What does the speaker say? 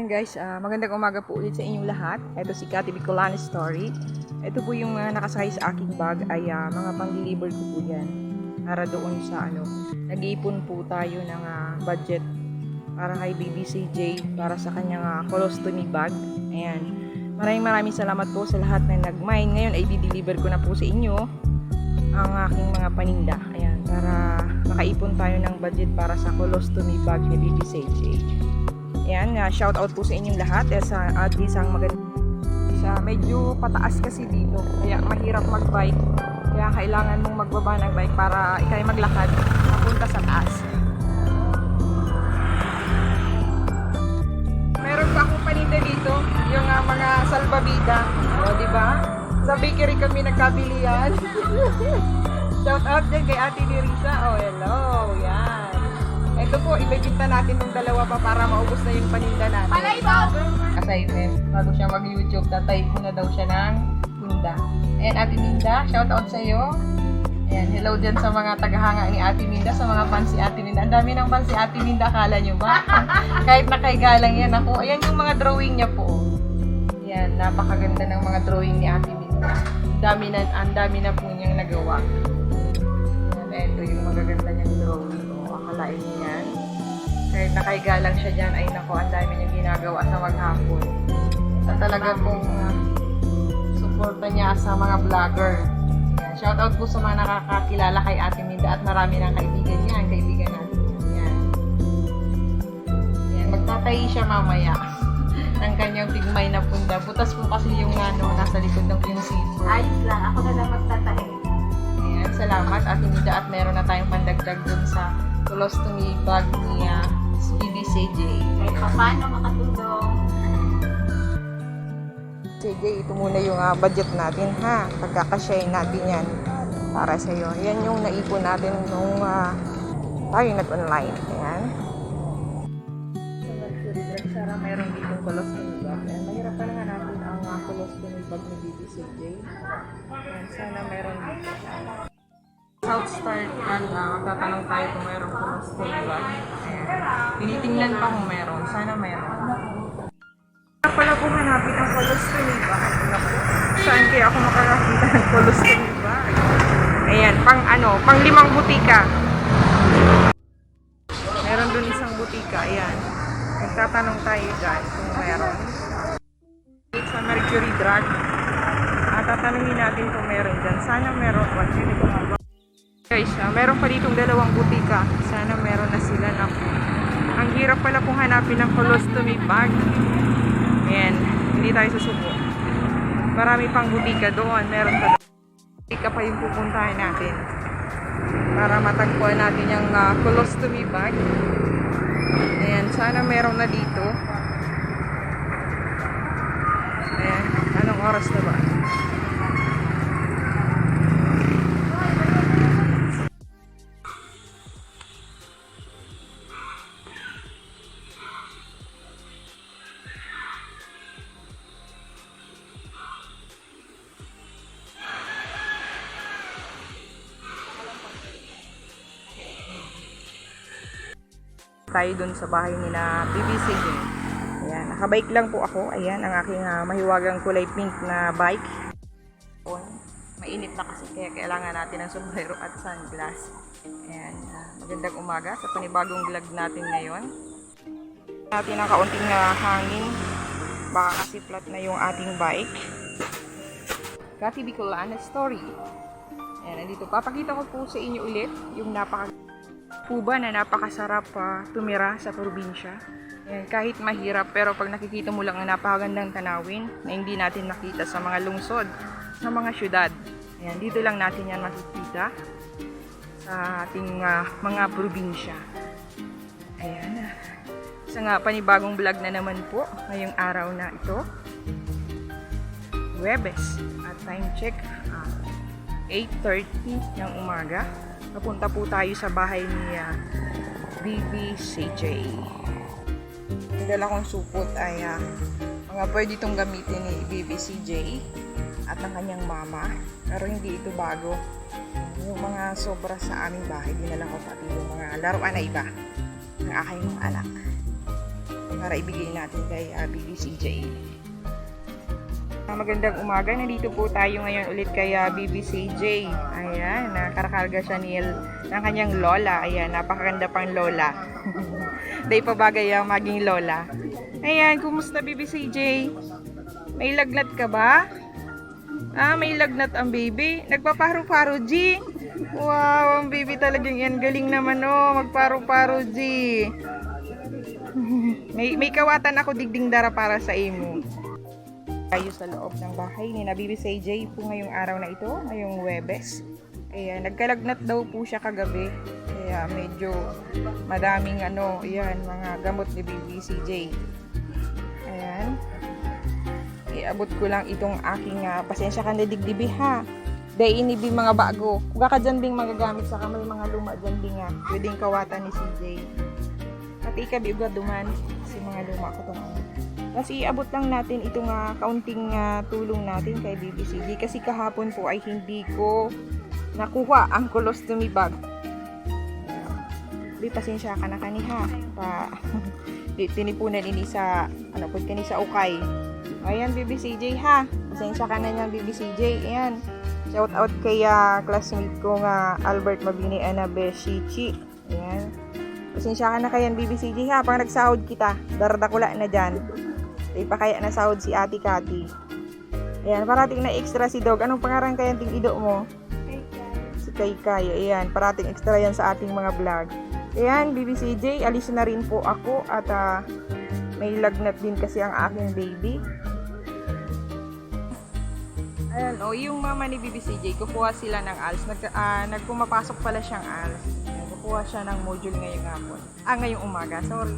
Guys, magandang umaga po ulit sa inyong lahat. Ito si Cathy Bicolana Story. Ito po yung nakasakay sa aking bag ay mga pang-deliver ko po yan. Para doon sa nag-iipon po tayo ng budget para kay BBCJ para sa kanyang colostomy bag. Ayan. Maraming salamat po sa lahat na nag-mine. Ngayon ay di-deliver ko na po sa inyo ang aking mga paninda. Ayan, para makaipon tayo ng budget para sa colostomy bag ni BBCJ. Ayan, shout out po sa inyong lahat. Sa isang maganda. Medyo pataas kasi dito. Kaya mahirap mag-bike. Kaya kailangan mong magbaba ng bike para ikay maglakad papunta sa taas. Meron pa akong paninda dito. Yung mga salbabida. O, diba? Sa bakery kami nagkabili yan. Shout out dyan kay Ate Nerissa. Oh, hello. Yan. Ito po, ibigita natin ng dalawa pa para maubos na yung paninda natin. Palay po! Assignment, bago siya mag-YouTube, tatay ko na daw siya ng Minda. Ayan, Ate Minda, shout out sa iyo. Ayan, hello dyan sa mga tagahanga ni Ate Minda, sa mga fans si Ate Minda. Ang dami ng fans si Ate Minda, akala nyo ba? Kahit nakaigalang yan ako. Ayan yung mga drawing niya po. Ayan, napakaganda ng mga drawing ni Ate Minda. Ang dami na po niyang nagawa. Ayan, ito yung magaganda niyang drawing. Akalain niyo yan. Kahit nakaigalang siya dyan, ay nako, ang dami niyang ginagawa sa maghapon. At talaga pong suporta niya sa mga vlogger. Yan. Shout out po sa mga nakakakilala kay Ate Minda at marami ng kaibigan niya, ang kaibigan natin. Yan. Yan. Magtatahi siya mamaya ng kanyang pigmay na punda. Butas po kasi yung nasa likod ng yung zipper. Ayos lang, ako na lang magtatahi. Ayan, salamat Ate Minda at meron na tayong pandagdag dun sa colostomy bag ni BBCJ. Kahit pa paano makatulong. CJ, ito muna yung budget natin ha. Pagkakasyahin natin yan para sa iyo. Yan yung naipon natin nung tayo nag-online. Ayan. Sa luxury drug, Sara, meron ditong colostomy bag. Ayan, mahirap pa nga natin ang colostomy bag ni BBCJ. Ayan, sana meron dito. South Star, magtatanong tayo kung mayroong colostomy bag. Ayan. Tinitingnan pa kung meron. Sana meron. Pala kung hanapin ang colostomy bag. Saan kaya ako makakakita ng colostomy bag? Ayan, pang 5 butika. Meron dun isang butika. Ayan. Magtatanong tayo dyan kung meron. Sa Mercury Drug. Tatanungin natin kung meron dyan. Sana meron. Guys, meron pa ditong 2 butika. Sana meron na sila na. Ang hirap pala kung hanapin ng colostomy bag. Ayan, hindi tayo susubo. Marami pang butika doon. Meron pa doon. Butika pa yung pupuntahan natin. Para matagpuan natin yung colostomy bag. Ayan, sana meron na dito. Ayan, anong oras na ba? Tayo dun sa bahay nila BBCJ. Ayan, nakabike lang po ako. Ayan, ang aking mahiwagang kulay pink na bike. Mainit na kasi kaya kailangan natin ng sombrero at sunglass. Ayan, magandang umaga sa panibagong vlog natin ngayon. Natin ang kaunting hangin. Baka kasi flat na yung ating bike. Cathy Bicolana Story. Ayan, nandito. Papakita ko po sa inyo ulit yung Cuba na napakasarap tumira sa probinsya. Ayan, kahit mahirap pero pag nakikita mo lang ang napakagandang tanawin na hindi natin nakita sa mga lungsod, sa mga syudad. Ayan, dito lang natin yan makikita sa ating mga probinsya. Ayan. Isa nga panibagong vlog na naman po ngayong araw na ito. Huwebes at time check 8:30 ng umaga. Papunta po tayo sa bahay ni BBCJ. Yung dala kong supot ay mga pwede itong gamitin ni BBCJ at ang kanyang mama. Pero hindi ito bago. Yung mga sobra sa aming bahay, dinala ko pati yung mga laruan na iba ng aking mga anak. para ibigay natin kay BBCJ. Magandang umaga, nandito po tayo ngayon ulit kay BBCJ. Ayan, nakarakarga siya ng kanyang lola. Ayan, napakaganda pang lola. Day pa bagay ang maging lola. Ayan, kumusta BBCJ? May lagnat ka ba? May lagnat ang baby. Nagpaparu-paro, G. Wow, ang baby talagang yan. Galing naman, magparu-paro, G. may kawatan ako digding dara para sa imo. Tayo sa loob ng bahay ni BBCJ po ngayong araw na ito, ngayong Huwebes. Ayan, nagkalagnat daw po siya kagabi. Kaya medyo madaming mga gamot ni BBCJ. Ayan. Iabot ko lang itong aking pasensya ka na digdibi ha. Dahil inibi mga bago. Huwag ka dyan bing magagamit sa kamay mga luma dyan bing pwedeng kawatan ni CJ. Pati ka biuga duman si mga luma ko itong Kasi iabot lang natin itong kaunting tulong natin kay BBCJ. Kasi kahapon po ay hindi ko nakuha ang colostomy bag. Di pasensya ka na kaniha. Tinipunan ini sa pud kani sa ukay. Ayan BBCJ ha. Pasensya ka na niyan BBCJ. Ayan. Shout out kay classmate ko nga Albert Mabini Anabe Shichi. Ayan. Pasensya ka na kayan BBCJ ha. Pag nagsahod kita, dardakula na dyan. Di pa kaya nasahod si Ate Cathy. Ayan, parating na extra si Dog. Anong pangalan kaya ting ido mo? Si Kaykay. Ayan, parating extra yan sa ating mga vlog. Ayan, BBCJ, alis na rin po ako at may lagnat din kasi ang aking baby. Ayan, yung mama ni BBCJ, kukuha sila ng ALS. Nagpumapasok pala siyang ALS. Kukuha siya ng module ngayong hapon. Ngayong umaga, sorry.